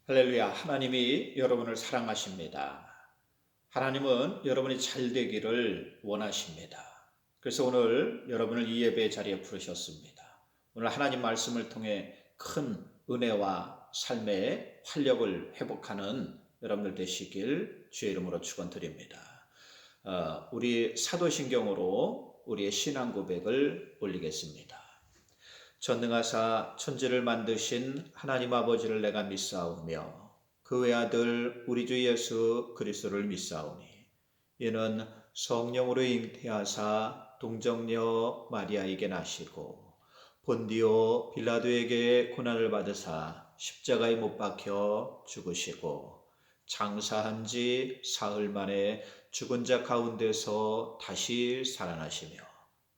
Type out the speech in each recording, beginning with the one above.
할렐루야. 하나님이 여러분을 사랑하십니다. 하나님은 여러분이 잘 되기를 원하십니다. 그래서 오늘 여러분을 이 예배 자리에 부르셨습니다. 오늘 하나님 말씀을 통해 큰 은혜와 삶의 활력을 회복하는 여러분들 되시길 주의 이름으로 축원드립니다. 우리 사도신경으로 우리의 신앙 고백을 올리겠습니다. 전능하사 천지를 만드신 하나님 아버지를 내가 믿사오며 그 외아들 우리 주 예수 그리스도를 믿사오니 이는 성령으로 잉태하사 동정녀 마리아에게 나시고 본디오 빌라도에게 고난을 받으사 십자가에 못 박혀 죽으시고 장사한 지 사흘 만에 죽은 자 가운데서 다시 살아나시며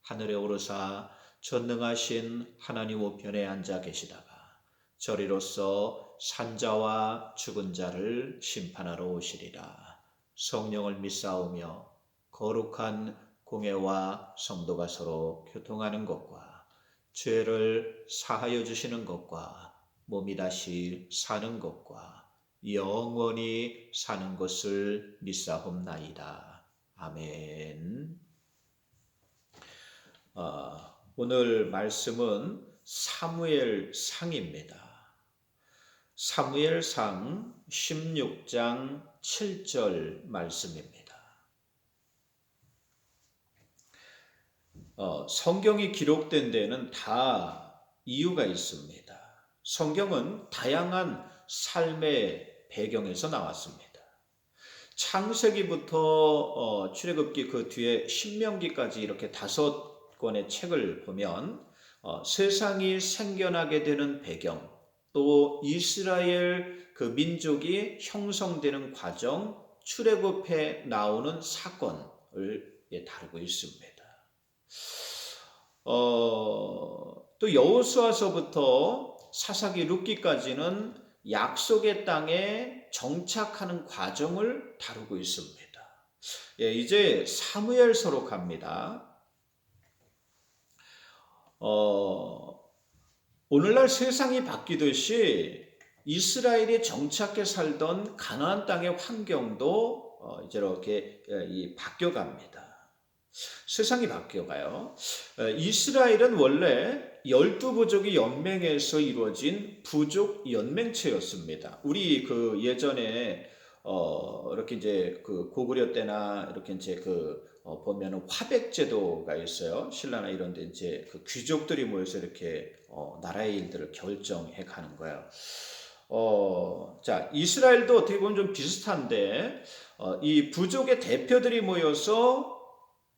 하늘에 오르사 전능하신 하나님 우편에 앉아 계시다가 저리로서 산자와 죽은 자를 심판하러 오시리라. 성령을 믿사오며 거룩한 공회와 성도가 서로 교통하는 것과 죄를 사하여 주시는 것과 몸이 다시 사는 것과 영원히 사는 것을 믿사옵나이다. 아멘. 오늘 말씀은 사무엘상입니다. 사무엘상 16장 7절 말씀입니다. 성경이 기록된 데는 다 이유가 있습니다. 성경은 다양한 삶의 배경에서 나왔습니다. 창세기부터 출애굽기 그 뒤에 신명기까지 이렇게 5권의 책을 보면 세상이 생겨나게 되는 배경, 또 이스라엘 그 민족이 형성되는 과정, 출애굽해 나오는 사건을 다루고 있습니다. 또 여호수아서부터 사사기 룻기까지는 약속의 땅에 정착하는 과정을 다루고 있습니다. 이제 사무엘서로 갑니다. 오늘날 세상이 바뀌듯이 이스라엘이 정착해 살던 가나안 땅의 환경도 이제 이렇게 바뀌어갑니다. 세상이 바뀌어가요. 이스라엘은 원래 12부족이 연맹해서 이루어진 부족 연맹체였습니다. 우리 그 예전에 이렇게 이제 그 고구려 때나 이렇게 이제 보면은 화백제도가 있어요. 신라나 이런 데 이제 그 귀족들이 모여서 이렇게 나라의 일들을 결정해 가는 거예요. 자, 이스라엘도 어떻게 보면 좀 비슷한데 이 부족의 대표들이 모여서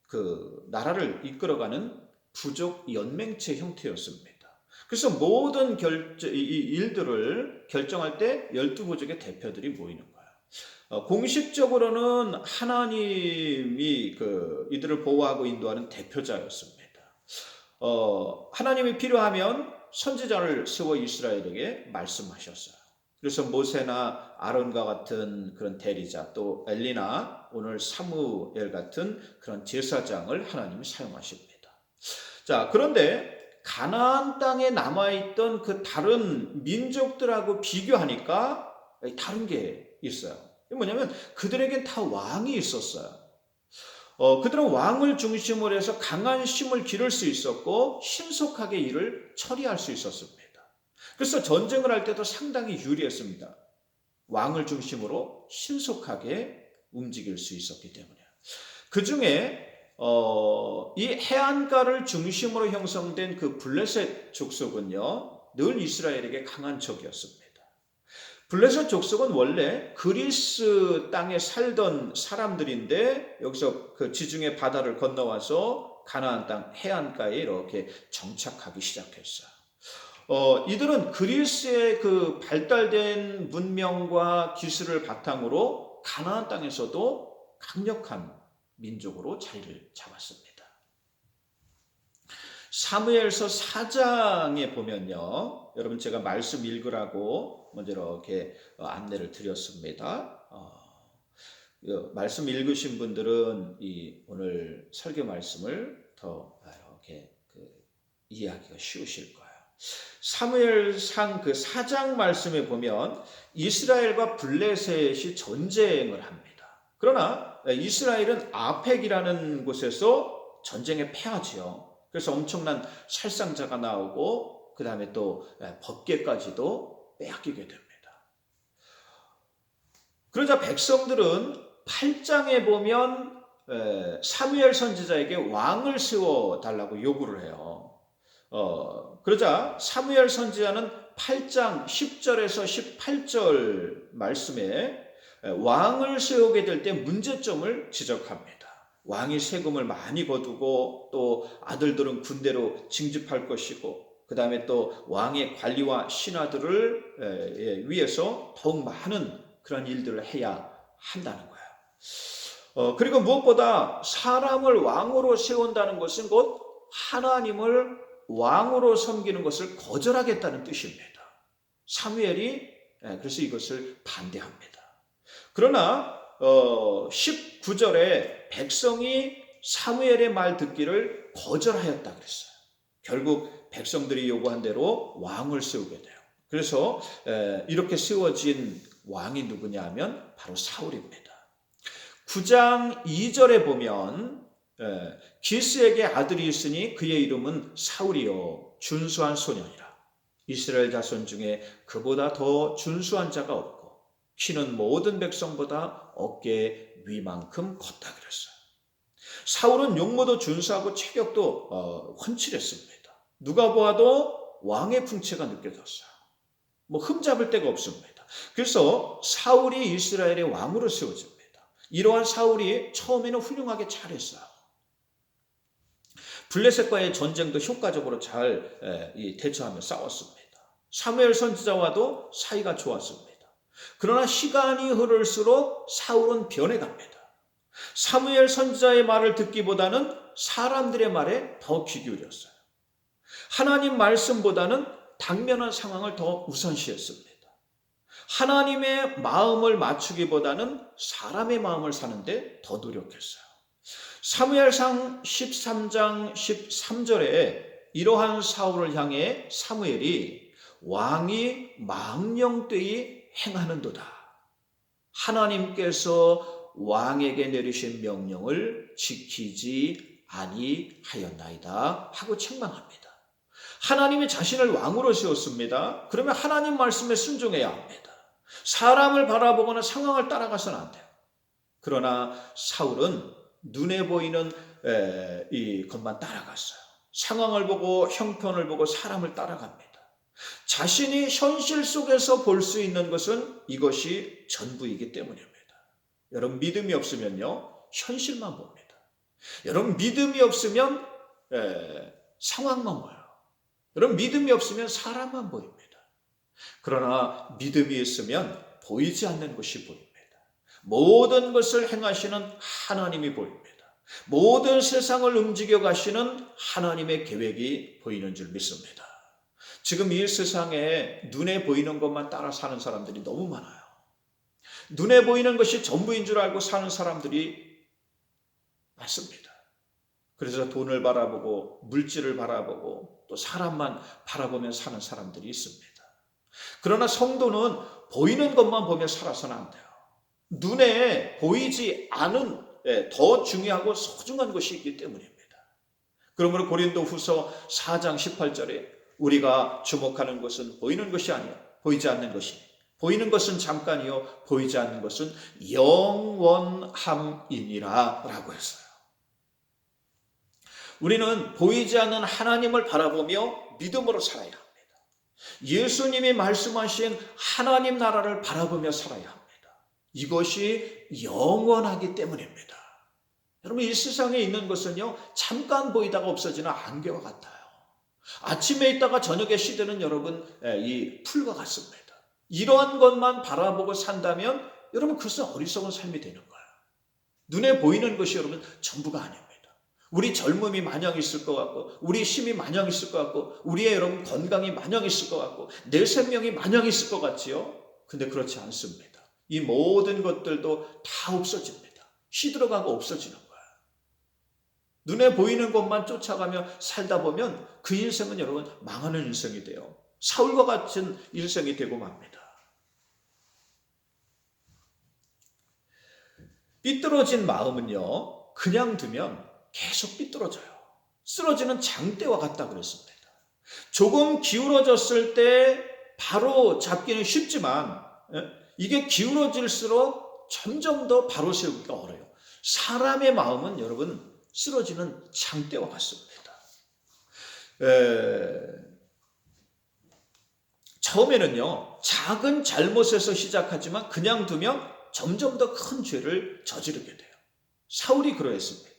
그 나라를 이끌어가는 부족 연맹체 형태였습니다. 그래서 모든 일들을 결정할 때 12부족의 대표들이 모이는 거예요. 공식적으로는 하나님이 이들을 보호하고 인도하는 대표자였습니다. 하나님이 필요하면 선지자를 세워 이스라엘에게 말씀하셨어요. 그래서 모세나 아론과 같은 그런 대리자, 또 엘리나 오늘 사무엘 같은 그런 제사장을 하나님이 사용하십니다. 자, 그런데 가나안 땅에 남아있던 그 다른 민족들하고 비교하니까 다른 게 있어요. 이게 뭐냐면 그들에겐 다 왕이 있었어요. 그들은 왕을 중심으로 해서 강한 힘을 기를 수 있었고 신속하게 일을 처리할 수 있었습니다. 그래서 전쟁을 할 때도 상당히 유리했습니다. 왕을 중심으로 신속하게 움직일 수 있었기 때문에. 그 중에 이 해안가를 중심으로 형성된 그 블레셋 족속은요, 늘 이스라엘에게 강한 적이었습니다. 블레셋 족속은 원래 그리스 땅에 살던 사람들인데 여기서 그 지중해 바다를 건너와서 가나안 땅 해안가에 이렇게 정착하기 시작했어요. 이들은 그리스의 그 발달된 문명과 기술을 바탕으로 가나안 땅에서도 강력한 민족으로 자리를 잡았습니다. 사무엘서 4장에 보면요, 여러분 제가 말씀 읽으라고 먼저 이렇게 안내를 드렸습니다. 말씀 읽으신 분들은 이 오늘 설교 말씀을 더 이렇게 이해하기가 쉬우실 거예요. 사무엘상 그 4장 말씀에 보면 이스라엘과 블레셋이 전쟁을 합니다. 그러나 이스라엘은 아펙이라는 곳에서 전쟁에 패하지요. 그래서 엄청난 살상자가 나오고 그 다음에 또 법궤까지도 빼앗기게 됩니다. 그러자 백성들은 8장에 보면 사무엘 선지자에게 왕을 세워달라고 요구를 해요. 그러자 사무엘 선지자는 8장 10절에서 18절 말씀에 왕을 세우게 될 때 문제점을 지적합니다. 왕이 세금을 많이 거두고 또 아들들은 군대로 징집할 것이고 그 다음에 또 왕의 관리와 신하들을 위해서 더욱 많은 그런 일들을 해야 한다는 거예요. 그리고 무엇보다 사람을 왕으로 세운다는 것은 곧 하나님을 왕으로 섬기는 것을 거절하겠다는 뜻입니다. 사무엘이 그래서 이것을 반대합니다. 그러나 19절에 백성이 사무엘의 말 듣기를 거절하였다 그랬어요. 결국 백성들이 요구한 대로 왕을 세우게 돼요. 그래서 이렇게 세워진 왕이 누구냐 하면 바로 사울입니다. 9장 2절에 보면 기스에게 아들이 있으니 그의 이름은 사울이요 준수한 소년이라. 이스라엘 자손 중에 그보다 더 준수한 자가 없고 키는 모든 백성보다 어깨에 위만큼 컸다 그랬어요. 사울은 용모도 준수하고 체격도 훤칠했습니다. 누가 보아도 왕의 풍채가 느껴졌어요. 흠잡을 데가 없습니다. 그래서 사울이 이스라엘의 왕으로 세워집니다. 이러한 사울이 처음에는 훌륭하게 잘했어요. 블레셋과의 전쟁도 효과적으로 잘 대처하며 싸웠습니다. 사무엘 선지자와도 사이가 좋았습니다. 그러나 시간이 흐를수록 사울은 변해갑니다. 사무엘 선지자의 말을 듣기보다는 사람들의 말에 더 귀 기울였어요. 하나님 말씀보다는 당면한 상황을 더 우선시했습니다. 하나님의 마음을 맞추기보다는 사람의 마음을 사는데 더 노력했어요. 사무엘상 13장 13절에 이러한 사울을 향해 사무엘이 왕이 망령되이 행하는도다. 하나님께서 왕에게 내리신 명령을 지키지 아니하였나이다 하고 책망합니다. 하나님이 자신을 왕으로 세웠습니다. 그러면 하나님 말씀에 순종해야 합니다. 사람을 바라보거나 상황을 따라가서는 안 돼요. 그러나 사울은 눈에 보이는 이 것만 따라갔어요. 상황을 보고 형편을 보고 사람을 따라갑니다. 자신이 현실 속에서 볼 수 있는 것은 이것이 전부이기 때문입니다. 여러분 믿음이 없으면요 현실만 봅니다. 여러분 믿음이 없으면 상황만 보여요. 여러분 믿음이 없으면 사람만 보입니다. 그러나 믿음이 있으면 보이지 않는 것이 보입니다. 모든 것을 행하시는 하나님이 보입니다. 모든 세상을 움직여 가시는 하나님의 계획이 보이는 줄 믿습니다. 지금 이 세상에 눈에 보이는 것만 따라 사는 사람들이 너무 많아요. 눈에 보이는 것이 전부인 줄 알고 사는 사람들이 많습니다. 그래서 돈을 바라보고 물질을 바라보고 또 사람만 바라보며 사는 사람들이 있습니다. 그러나 성도는 보이는 것만 보며 살아서는 안 돼요. 눈에 보이지 않은 더 중요하고 소중한 것이 있기 때문입니다. 그러므로 고린도후서 4장 18절에 우리가 주목하는 것은 보이는 것이 아니요 보이지 않는 것이니 보이는 것은 잠깐이요 보이지 않는 것은 영원함이니라 라고 했어요. 우리는 보이지 않는 하나님을 바라보며 믿음으로 살아야 합니다. 예수님이 말씀하신 하나님 나라를 바라보며 살아야 합니다. 이것이 영원하기 때문입니다. 여러분 이 세상에 있는 것은요 잠깐 보이다가 없어지는 안개와 같아요. 아침에 있다가 저녁에 시드는 여러분 이 풀과 같습니다. 이러한 것만 바라보고 산다면 여러분 그것은 어리석은 삶이 되는 거예요. 눈에 보이는 것이 여러분 전부가 아닙니다. 우리 젊음이 마냥 있을 것 같고 우리 힘이 마냥 있을 것 같고 우리의 여러분 건강이 마냥 있을 것 같고 내 생명이 마냥 있을 것 같지요. 근데 그렇지 않습니다. 이 모든 것들도 다 없어집니다. 시들어가고 없어지는 거예요. 눈에 보이는 것만 쫓아가며 살다 보면 그 인생은 여러분 망하는 인생이 돼요. 사울과 같은 인생이 되고 맙니다. 삐뚤어진 마음은요, 그냥 두면 계속 삐뚤어져요. 쓰러지는 장대와 같다 그랬습니다. 조금 기울어졌을 때 바로 잡기는 쉽지만 이게 기울어질수록 점점 더 바로 세우기가 어려워요. 사람의 마음은 여러분 쓰러지는 장대와 같습니다. 처음에는요, 작은 잘못에서 시작하지만 그냥 두면 점점 더 큰 죄를 저지르게 돼요. 사울이 그러했습니다.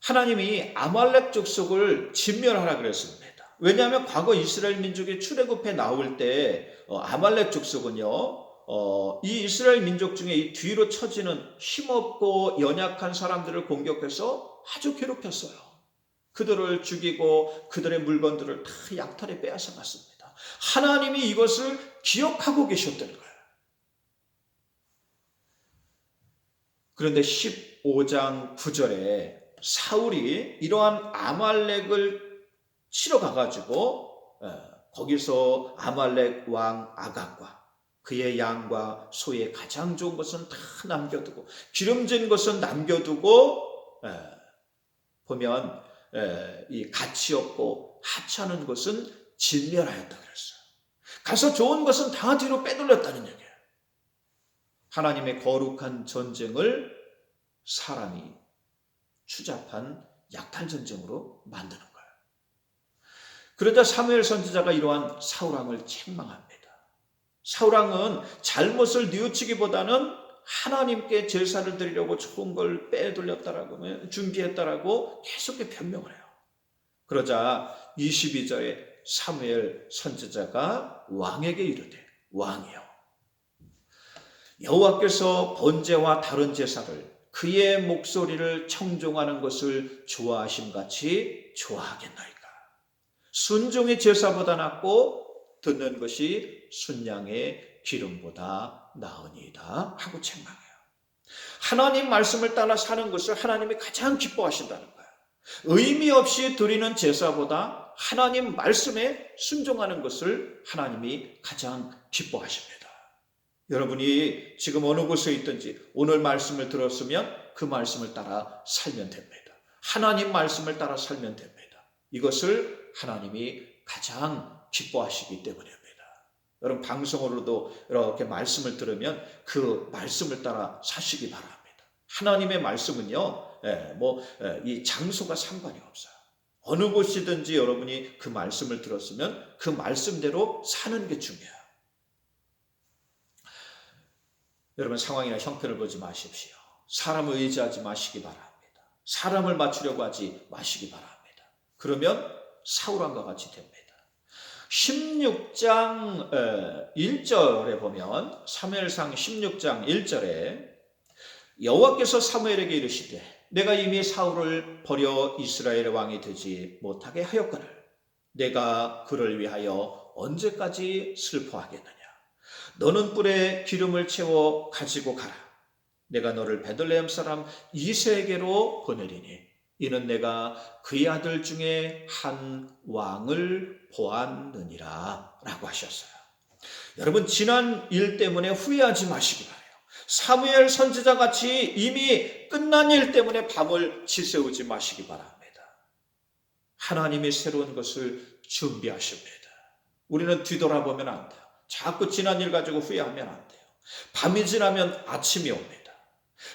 하나님이 아말렉 족속을 진멸하라 그랬습니다. 왜냐하면 과거 이스라엘 민족이 출애굽해 나올 때 아말렉 족속은요, 이 이스라엘 민족 중에 이 뒤로 처지는 힘없고 연약한 사람들을 공격해서 아주 괴롭혔어요. 그들을 죽이고 그들의 물건들을 다 약탈해 빼앗아 갔습니다. 하나님이 이것을 기억하고 계셨던 거예요. 그런데 15장 9절에 사울이 이러한 아말렉을 치러 가가지고 거기서 아말렉 왕 아각과 그의 양과 소의 가장 좋은 것은 다 남겨두고 기름진 것은 남겨두고 보면 이 가치 없고 하찮은 것은 진멸하였다 그랬어요. 가서 좋은 것은 다 뒤로 빼돌렸다는 얘기예요. 하나님의 거룩한 전쟁을 사람이 추잡한 약탈 전쟁으로 만드는 거예요. 그러자 사무엘 선지자가 이러한 사울왕을 책망합니다. 사울왕은 잘못을 뉘우치기보다는 하나님께 제사를 드리려고 좋은 걸 빼돌렸다라고 준비했다라고 계속 변명을 해요. 그러자 22절에 사무엘 선지자가 왕에게 이르되 왕이여 여호와께서 번제와 다른 제사를 그의 목소리를 청종하는 것을 좋아하심같이 좋아하겠나이까. 순종의 제사보다 낫고 듣는 것이 순양의 기름보다 나으니이다 하고 책망해요. 하나님 말씀을 따라 사는 것을 하나님이 가장 기뻐하신다는 거예요. 의미 없이 드리는 제사보다 하나님 말씀에 순종하는 것을 하나님이 가장 기뻐하십니다. 여러분이 지금 어느 곳에 있든지 오늘 말씀을 들었으면 그 말씀을 따라 살면 됩니다. 하나님 말씀을 따라 살면 됩니다. 이것을 하나님이 가장 기뻐하시기 때문입니다. 여러분 방송으로도 이렇게 말씀을 들으면 그 말씀을 따라 사시기 바랍니다. 하나님의 말씀은요, 이 장소가 상관이 없어요. 어느 곳이든지 여러분이 그 말씀을 들었으면 그 말씀대로 사는 게 중요해요. 여러분 상황이나 형편을 보지 마십시오. 사람을 의지하지 마시기 바랍니다. 사람을 맞추려고 하지 마시기 바랍니다. 그러면 사울왕과 같이 됩니다. 16장 1절에 보면 사무엘상 16장 1절에 여호와께서 사무엘에게 이르시되 내가 이미 사울을 버려 이스라엘의 왕이 되지 못하게 하였거늘 내가 그를 위하여 언제까지 슬퍼하겠느냐. 너는 뿔에 기름을 채워 가지고 가라. 내가 너를 베들레헴 사람 이새에게로 보내리니 이는 내가 그의 아들 중에 한 왕을 보았느니라 라고 하셨어요. 여러분 지난 일 때문에 후회하지 마시기 바라요. 사무엘 선지자 같이 이미 끝난 일 때문에 밤을 지새우지 마시기 바랍니다. 하나님이 새로운 것을 준비하십니다. 우리는 뒤돌아보면 안 돼요. 자꾸 지난 일 가지고 후회하면 안 돼요. 밤이 지나면 아침이 옵니다.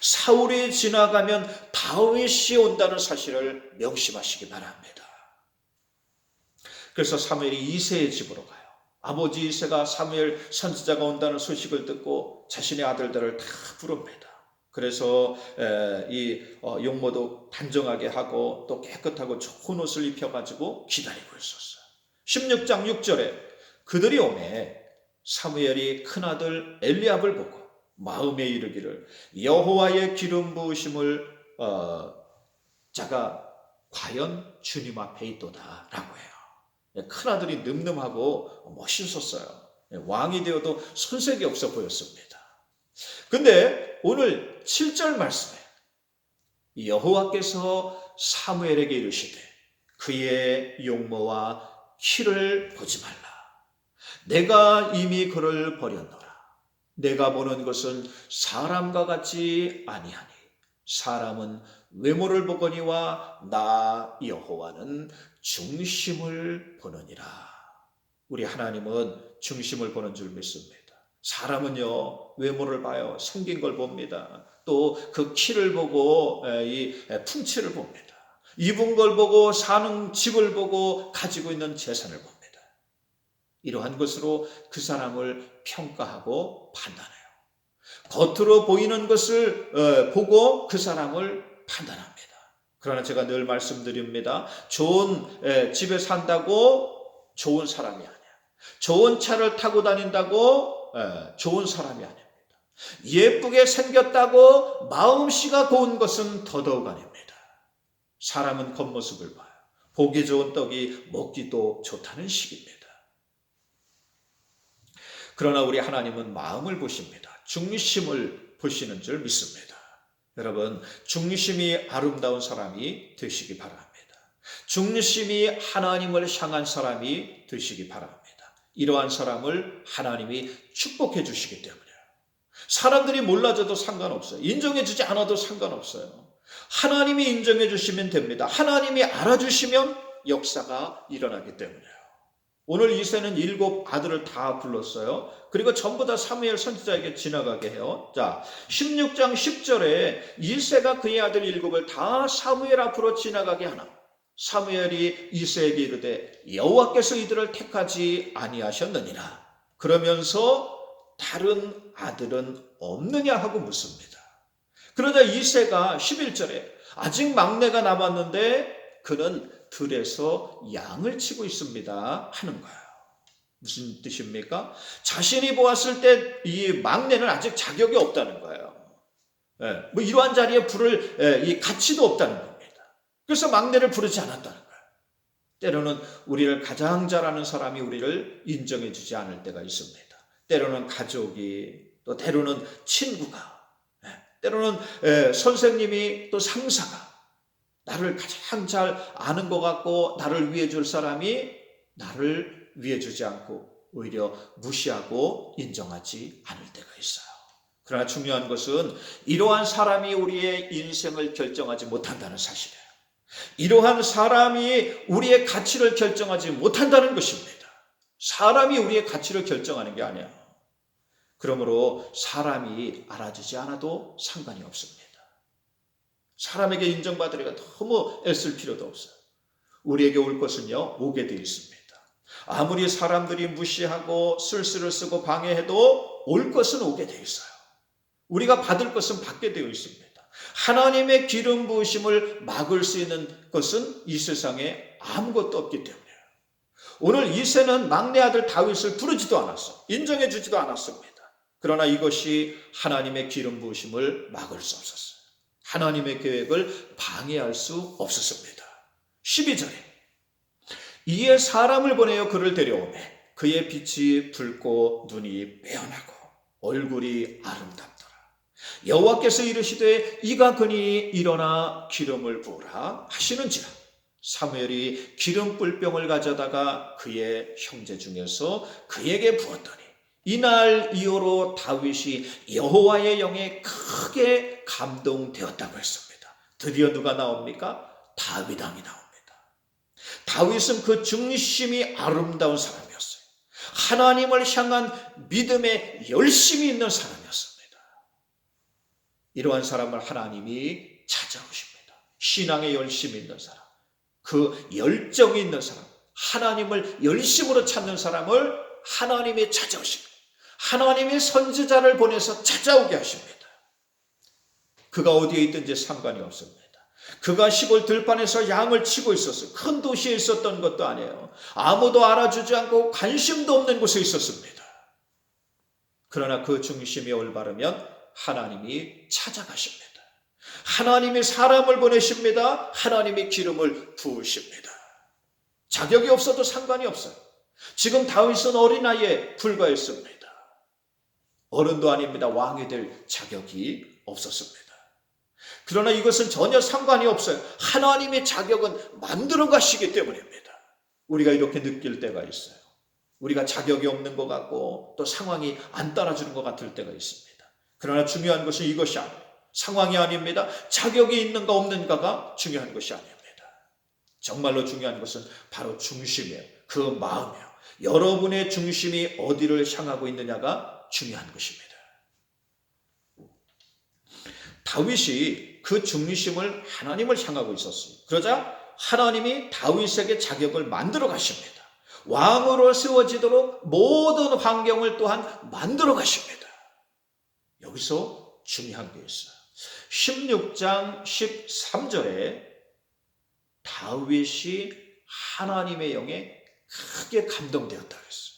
사울이 지나가면 다윗이 온다는 사실을 명심하시기 바랍니다. 그래서 사무엘이 이새의 집으로 가요. 아버지 이새가 사무엘 선지자가 온다는 소식을 듣고 자신의 아들들을 다 부릅니다. 그래서 이 용모도 단정하게 하고 또 깨끗하고 좋은 옷을 입혀가지고 기다리고 있었어요. 16장 6절에 그들이 오매 사무엘이 큰아들 엘리압을 보고 마음에 이르기를 여호와의 기름 부으심을 자가 과연 주님 앞에 있도다 라고 해요. 큰아들이 늠름하고 멋있었어요. 왕이 되어도 손색이 없어 보였습니다. 근데 오늘 7절 말씀에 여호와께서 사무엘에게 이르시되 그의 용모와 키를 보지 말라. 내가 이미 그를 버렸노라. 내가 보는 것은 사람과 같지 아니하니 사람은 외모를 보거니와 나 여호와는 중심을 보느니라. 우리 하나님은 중심을 보는 줄 믿습니다. 사람은요, 외모를 봐요. 생긴 걸 봅니다. 또 그 키를 보고 이 풍치를 봅니다. 입은 걸 보고 사는 집을 보고 가지고 있는 재산을 봅니다. 이러한 것으로 그 사람을 평가하고 판단해요. 겉으로 보이는 것을 보고 그 사람을 판단합니다. 그러나 제가 늘 말씀드립니다. 좋은 집에 산다고 좋은 사람이 아니야. 좋은 차를 타고 다닌다고 좋은 사람이 아닙니다. 예쁘게 생겼다고 마음씨가 고운 것은 더더욱 아닙니다. 사람은 겉모습을 봐요. 보기 좋은 떡이 먹기도 좋다는 식입니다. 그러나 우리 하나님은 마음을 보십니다. 중심을 보시는 줄 믿습니다. 여러분, 중심이 아름다운 사람이 되시기 바랍니다. 중심이 하나님을 향한 사람이 되시기 바랍니다. 이러한 사람을 하나님이 축복해 주시기 때문에요. 사람들이 몰라줘도 상관없어요. 인정해 주지 않아도 상관없어요. 하나님이 인정해 주시면 됩니다. 하나님이 알아주시면 역사가 일어나기 때문에요. 오늘 이새는 7 아들을 다 불렀어요. 그리고 전부 다 사무엘 선지자에게 지나가게 해요. 자, 16장 10절에 이새가 그의 아들 7을 다 사무엘 앞으로 지나가게 하나. 사무엘이 이새에게 이르되 여호와께서 이들을 택하지 아니하셨느니라. 그러면서 다른 아들은 없느냐 하고 묻습니다. 그러자 이새가 11절에 아직 막내가 남았는데 그는 들에서 양을 치고 있습니다 하는 거예요. 무슨 뜻입니까? 자신이 보았을 때 이 막내는 아직 자격이 없다는 거예요. 뭐 이러한 자리에 부를 이 가치도 없다는 겁니다. 그래서 막내를 부르지 않았다는 거예요. 때로는 우리를 가장 잘 아는 사람이 우리를 인정해 주지 않을 때가 있습니다. 때로는 가족이, 또 때로는 친구가, 때로는 선생님이, 또 상사가 나를 가장 잘 아는 것 같고 나를 위해 줄 사람이 나를 위해 주지 않고 오히려 무시하고 인정하지 않을 때가 있어요. 그러나 중요한 것은 이러한 사람이 우리의 인생을 결정하지 못한다는 사실이에요. 이러한 사람이 우리의 가치를 결정하지 못한다는 것입니다. 사람이 우리의 가치를 결정하는 게 아니에요. 그러므로 사람이 알아주지 않아도 상관이 없습니다. 사람에게 인정받으려고 너무 애쓸 필요도 없어요. 우리에게 올 것은요, 오게 되어 있습니다. 아무리 사람들이 무시하고 쓸쓸을 쓰고 방해해도 올 것은 오게 되어 있어요. 우리가 받을 것은 받게 되어 있습니다. 하나님의 기름 부으심을 막을 수 있는 것은 이 세상에 아무것도 없기 때문이에요. 오늘 이새는 막내 아들 다윗을 부르지도 않았어. 인정해 주지도 않았습니다. 그러나 이것이 하나님의 기름 부으심을 막을 수 없었어요. 하나님의 계획을 방해할 수 없었습니다. 12절에 이에 사람을 보내어 그를 데려오매 그의 빛이 붉고 눈이 빼어나고 얼굴이 아름답더라. 여호와께서 이르시되 이가 그니 일어나 기름을 부으라 하시는지라. 사무엘이 기름 뿔병을 가져다가 그의 형제 중에서 그에게 부었더니 이날 이후로 다윗이 여호와의 영에 크게 감동되었다고 했습니다. 드디어 누가 나옵니까? 다윗 왕이 나옵니다. 다윗은 그 중심이 아름다운 사람이었어요. 하나님을 향한 믿음에 열심이 있는 사람이었습니다. 이러한 사람을 하나님이 찾아오십니다. 신앙에 열심이 있는 사람, 그 열정이 있는 사람, 하나님을 열심으로 찾는 사람을 하나님이 찾아오십니다. 하나님이 선지자를 보내서 찾아오게 하십니다. 그가 어디에 있든지 상관이 없습니다. 그가 시골 들판에서 양을 치고 있었어요. 큰 도시에 있었던 것도 아니에요. 아무도 알아주지 않고 관심도 없는 곳에 있었습니다. 그러나 그 중심이 올바르면 하나님이 찾아가십니다. 하나님이 사람을 보내십니다. 하나님이 기름을 부으십니다. 자격이 없어도 상관이 없어요. 지금 다윗은 어린 나이에 불과했습니다. 어른도 아닙니다. 왕이 될 자격이 없었습니다. 그러나 이것은 전혀 상관이 없어요. 하나님의 자격은 만들어 가시기 때문입니다. 우리가 이렇게 느낄 때가 있어요. 우리가 자격이 없는 것 같고 또 상황이 안 따라주는 것 같을 때가 있습니다. 그러나 중요한 것은 이것이 아니에요. 상황이 아닙니다. 자격이 있는가 없는가가 중요한 것이 아닙니다. 정말로 중요한 것은 바로 중심이에요. 그 마음이에요. 여러분의 중심이 어디를 향하고 있느냐가 중요한 것입니다. 다윗이 그 중심을 하나님을 향하고 있었어요. 그러자 하나님이 다윗에게 자격을 만들어 가십니다. 왕으로 세워지도록 모든 환경을 또한 만들어 가십니다. 여기서 중요한 게 있어요. 16장 13절에 다윗이 하나님의 영에 크게 감동되었다 그랬어요.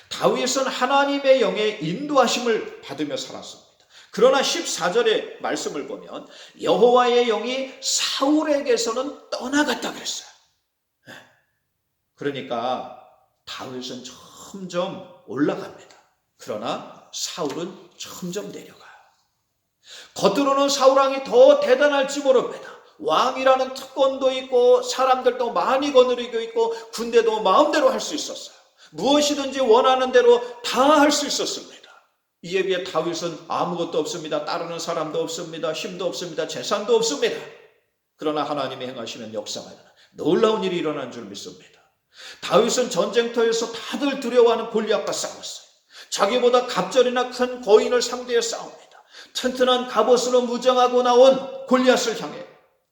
다윗은 하나님의 영의 인도하심을 받으며 살았습니다. 그러나 14절의 말씀을 보면 여호와의 영이 사울에게서는 떠나갔다 그랬어요. 그러니까 다윗은 점점 올라갑니다. 그러나 사울은 점점 내려가요. 겉으로는 사울왕이 더 대단할지 모릅니다. 왕이라는 특권도 있고 사람들도 많이 거느리고 있고 군대도 마음대로 할 수 있었어요. 무엇이든지 원하는 대로 다 할 수 있었습니다. 이에 비해 다윗은 아무것도 없습니다. 따르는 사람도 없습니다. 힘도 없습니다. 재산도 없습니다. 그러나 하나님이 행하시는 역사가 일어나 놀라운 일이 일어난 줄 믿습니다. 다윗은 전쟁터에서 다들 두려워하는 골리앗과 싸웠어요. 자기보다 갑절이나 큰 거인을 상대해 싸웁니다. 튼튼한 갑옷으로 무장하고 나온 골리앗을 향해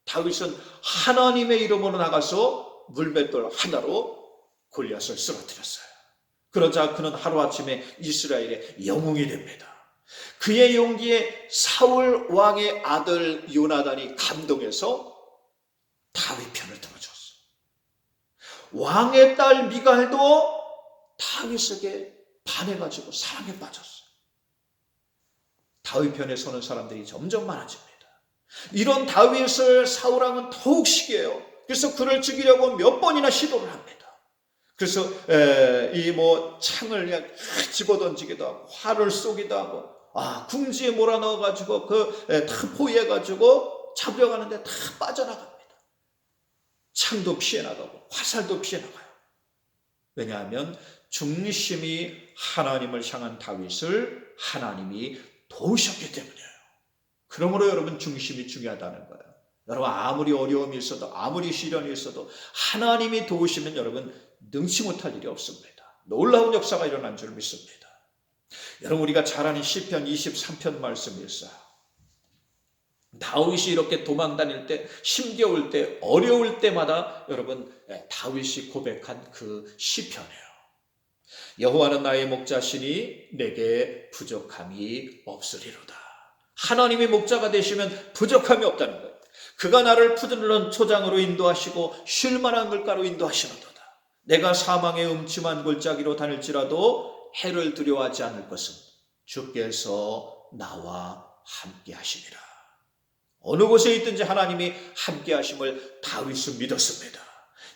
다윗은 하나님의 이름으로 나가서 물맷돌 하나로 골리앗을 쓰러뜨렸어요. 그러자 그는 하루아침에 이스라엘의 영웅이 됩니다. 그의 용기에 사울 왕의 아들 요나단이 감동해서 다윗 편을 들어줬어요. 왕의 딸 미갈도 다윗에게 반해가지고 사랑에 빠졌어요. 다윗 편에 서는 사람들이 점점 많아집니다. 이런 다윗을 사울 왕은 더욱 시기해요. 그래서 그를 죽이려고 몇 번이나 시도를 합니다. 그래서 창을 그냥 집어던지기도 하고 활을 쏘기도 하고 궁지에 몰아넣어가지고 다 포위해가지고 잡으려고 하는데 다 빠져나갑니다. 창도 피해나가고 화살도 피해나가요. 왜냐하면 중심이 하나님을 향한 다윗을 하나님이 도우셨기 때문이에요. 그러므로 여러분 중심이 중요하다는 거예요. 여러분 아무리 어려움이 있어도 아무리 시련이 있어도 하나님이 도우시면 여러분 능치 못할 일이 없습니다. 놀라운 역사가 일어난 줄 믿습니다. 여러분 우리가 잘 아는 시편 23편 말씀이 있어요. 다윗이 이렇게 도망 다닐 때 힘겨울 때 어려울 때마다 여러분 다윗이 고백한 그 시편이에요. 여호와는 나의 목자시니 내게 부족함이 없으리로다. 하나님이 목자가 되시면 부족함이 없다는 거예요. 그가 나를 푸르른 초장으로 인도하시고 쉴 만한 물가로 인도하시노도다. 내가 사망의 음침한 골짜기로 다닐지라도 해를 두려워하지 않을 것은 주께서 나와 함께 하시니라. 어느 곳에 있든지 하나님이 함께 하심을 다윗은 믿었습니다.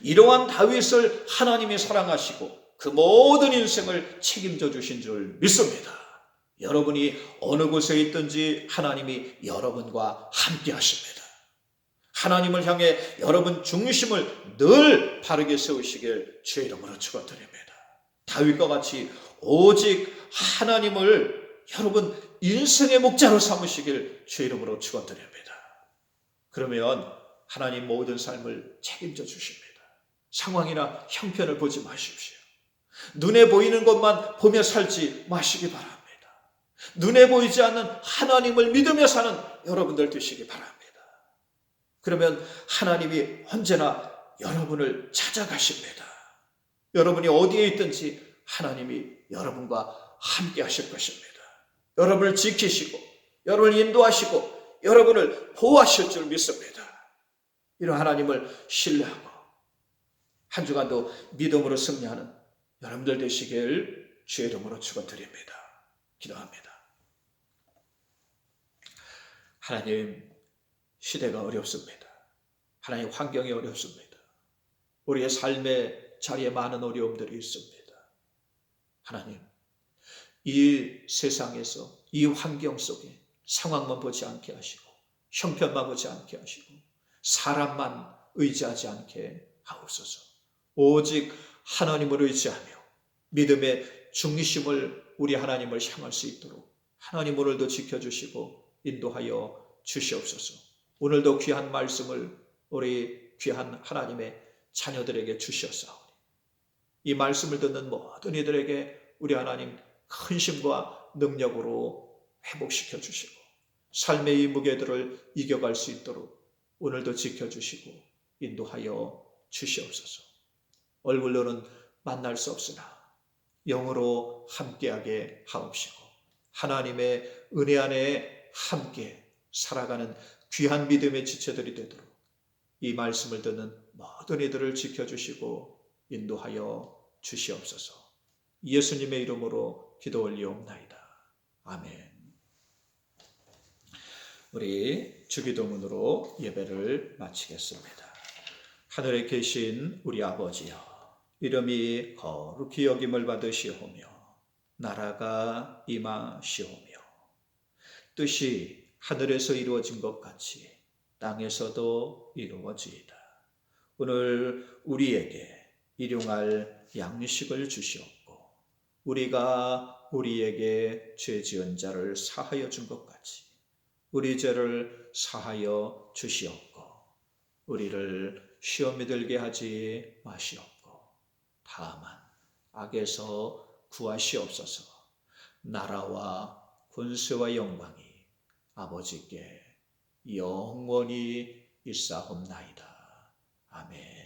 이러한 다윗을 하나님이 사랑하시고 그 모든 인생을 책임져 주신 줄 믿습니다. 여러분이 어느 곳에 있든지 하나님이 여러분과 함께 하십니다. 하나님을 향해 여러분 중심을 늘 바르게 세우시길 주의 이름으로 축원드립니다. 다윗과 같이 오직 하나님을 여러분 인생의 목자로 삼으시길 주의 이름으로 축원드립니다. 그러면 하나님 모든 삶을 책임져 주십니다. 상황이나 형편을 보지 마십시오. 눈에 보이는 것만 보며 살지 마시기 바랍니다. 눈에 보이지 않는 하나님을 믿으며 사는 여러분들 되시기 바랍니다. 그러면 하나님이 언제나 여러분을 찾아가십니다. 여러분이 어디에 있든지 하나님이 여러분과 함께 하실 것입니다. 여러분을 지키시고 여러분을 인도하시고 여러분을 보호하실 줄 믿습니다. 이런 하나님을 신뢰하고 한 주간도 믿음으로 승리하는 여러분들 되시길 주의 이름으로 축원드립니다. 기도합니다. 하나님, 시대가 어렵습니다. 하나님, 환경이 어렵습니다. 우리의 삶의 자리에 많은 어려움들이 있습니다. 하나님, 이 세상에서 이 환경 속에 상황만 보지 않게 하시고 형편마고지 않게 하시고 사람만 의지하지 않게 하옵소서. 오직 하나님을 의지하며 믿음의 중심을 우리 하나님을 향할 수 있도록 하나님 오늘도 지켜주시고 인도하여 주시옵소서. 오늘도 귀한 말씀을 우리 귀한 하나님의 자녀들에게 주시옵사오니 이 말씀을 듣는 모든 이들에게 우리 하나님 큰 힘과 능력으로 회복시켜 주시고 삶의 이 무게들을 이겨갈 수 있도록 오늘도 지켜주시고 인도하여 주시옵소서. 얼굴로는 만날 수 없으나 영으로 함께하게 하옵시고 하나님의 은혜 안에 함께 살아가는 귀한 믿음의 지체들이 되도록 이 말씀을 듣는 모든 이들을 지켜주시고 인도하여 주시옵소서. 예수님의 이름으로 기도 올리옵나이다. 아멘. 우리 주기도문으로 예배를 마치겠습니다. 하늘에 계신 우리 아버지여, 이름이 거룩히 여김을 받으시오며 나라가 임하시오며 뜻이 하늘에서 이루어진 것 같이 땅에서도 이루어지이다. 오늘 우리에게 일용할 양식을 주시옵고 우리가 우리에게 죄 지은 자를 사하여 준 것 같이 우리 죄를 사하여 주시옵고 우리를 시험에 들게 하지 마시옵고 다만 악에서 구하시옵소서. 나라와 권세와 영광이 아버지께 영원히 있사옵나이다. 아멘.